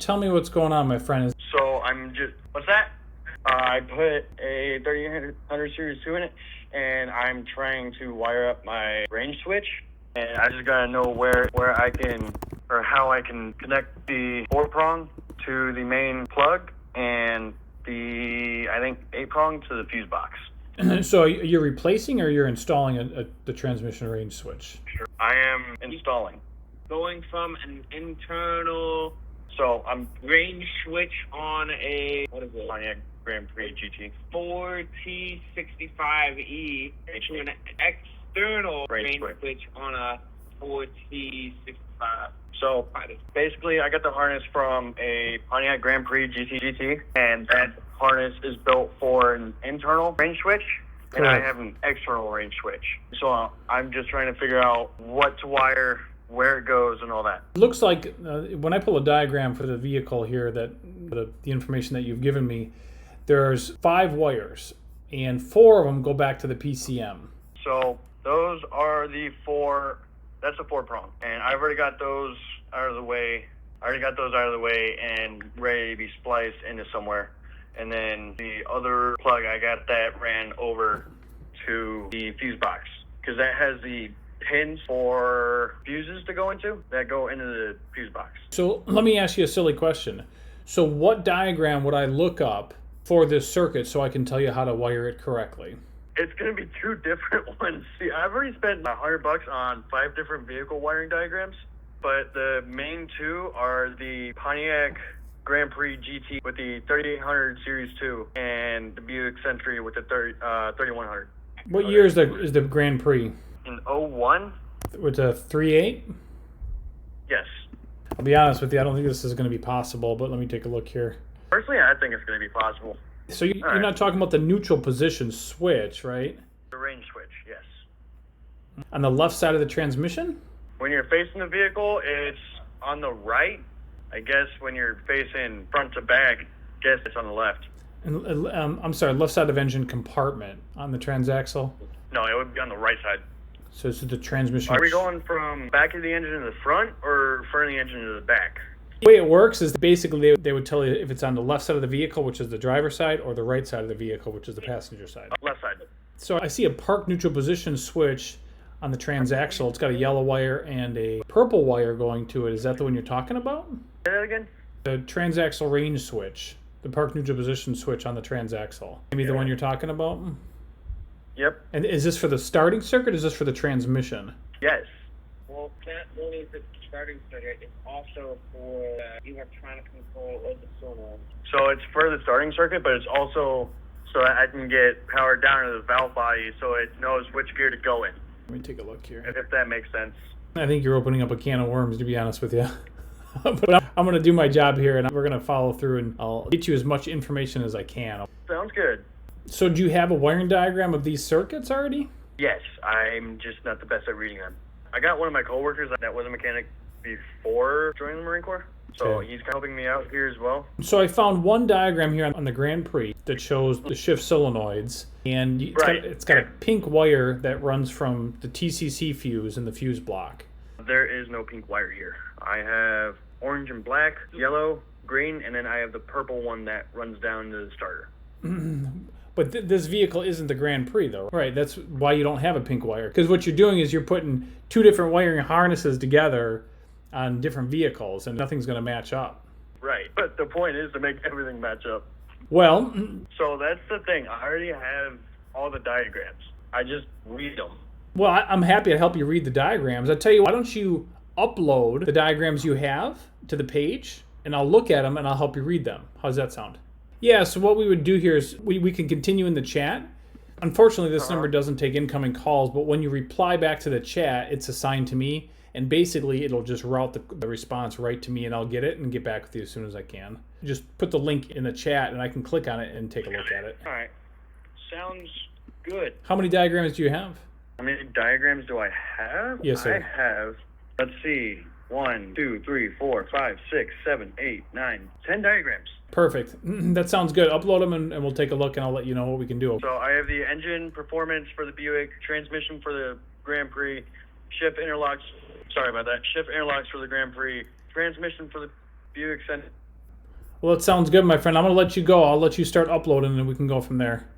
Tell me what's going on, my friend. So what's that? I put a 3800 Series 2 in it, and I'm trying to wire up my range switch. And I just gotta know where I can, or how I can connect the four-prong to the main plug, and I think eight-prong to the fuse box. So you're replacing or you're installing the transmission range switch? I am installing. Going from an internal So I'm range switch on a, what is it? Pontiac Grand Prix GT. 4T65E to an external range switch. switch on a 4T65. So basically, I got the harness from a Pontiac Grand Prix GT, and that harness is built for an internal range switch, and I have an external range switch. So I'm just trying to figure out what to wire, where it goes, and all that. It looks like when I pull a diagram for the vehicle here, that the information that you've given me, there's 5 wires, and 4 of them go back to the PCM. So those are the 4. That's a four-prong, and I've already got those out of the way. And ready to be spliced into somewhere. And then the other plug, I got that ran over to the fuse box, because that has the pins for fuses to go into that go into the fuse box. So let me ask you a silly question. So what diagram would I look up for this circuit so I can tell you how to wire it correctly? It's going to be 2 different ones. See, I've already spent $100 on 5 different vehicle wiring diagrams, but the main 2 are the Pontiac Grand Prix GT with the 3800 Series 2 and the Buick Century with the 3100. What year is the Grand Prix? In 01? With a 3.8? Yes. I'll be honest with you, I don't think this is going to be possible, but let me take a look here. Personally, I think it's going to be possible. So you're not talking about the neutral position switch, right? The range switch, yes. On the left side of the transmission? When you're facing the vehicle, it's on the right. I guess when you're facing front to back, guess it's on the left. And, I'm sorry, left side of engine compartment on the transaxle? No, it would be on the right side. So this is the transmission. Are we going from back of the engine to the front, or front of the engine to the back? The way it works is basically they would tell you if it's on the left side of the vehicle, which is the driver's side, or the right side of the vehicle, which is the passenger side. Left side. So I see a park neutral position switch on the transaxle. It's got a yellow wire and a purple wire going to it. Is that the one you're talking about? Say that again? The transaxle range switch. The park neutral position switch on the transaxle. Maybe the one you're talking about? Yep. And is this for the starting circuit or is this for the transmission? Yes. Well, not only is it starting circuit, it's also for the electronic control of the solenoid. So it's for the starting circuit, but it's also so that I can get power down to the valve body so it knows which gear to go in. Let me take a look here. If that makes sense. I think you're opening up a can of worms, to be honest with you. But I'm going to do my job here, and we're going to follow through, and I'll get you as much information as I can. Sounds good. So do you have a wiring diagram of these circuits already? Yes, I'm just not the best at reading them. I got one of my coworkers that was a mechanic before joining the Marine Corps, so he's helping me out here as well. So I found one diagram here on the Grand Prix that shows the shift solenoids, and it's got a pink wire that runs from the TCC fuse in the fuse block. There is no pink wire here. I have orange and black, yellow, green, and then I have the purple one that runs down to the starter. But this vehicle isn't the Grand Prix, though. Right, that's why you don't have a pink wire. Because what you're doing is you're putting 2 different wiring harnesses together on different vehicles, and nothing's going to match up. Right, but the point is to make everything match up. Well, so that's the thing. I already have all the diagrams. I just read them. Well, I'm happy to help you read the diagrams. I tell you, why don't you upload the diagrams you have to the page, and I'll look at them and I'll help you read them. How's that sound? Yeah, so what we would do here is we can continue in the chat. Unfortunately, this number doesn't take incoming calls, but when you reply back to the chat, it's assigned to me, and basically it'll just route the response right to me, and I'll get it and get back with you as soon as I can. Just put the link in the chat, and I can click on it and take a look at it. All right. Sounds good. How many diagrams do you have? How many diagrams do I have? Yes, sir. I have, let's see, 1, 2, 3, 4, 5, 6, 7, 8, 9, 10 diagrams. Perfect. That sounds good. Upload them and we'll take a look, and I'll let you know what we can do. So I have the engine performance for the Buick, transmission for the Grand Prix, shift interlocks for the Grand Prix, transmission for the Buick Century, Well, it sounds good, my friend. I'm going to let you go. I'll let you start uploading, and we can go from there.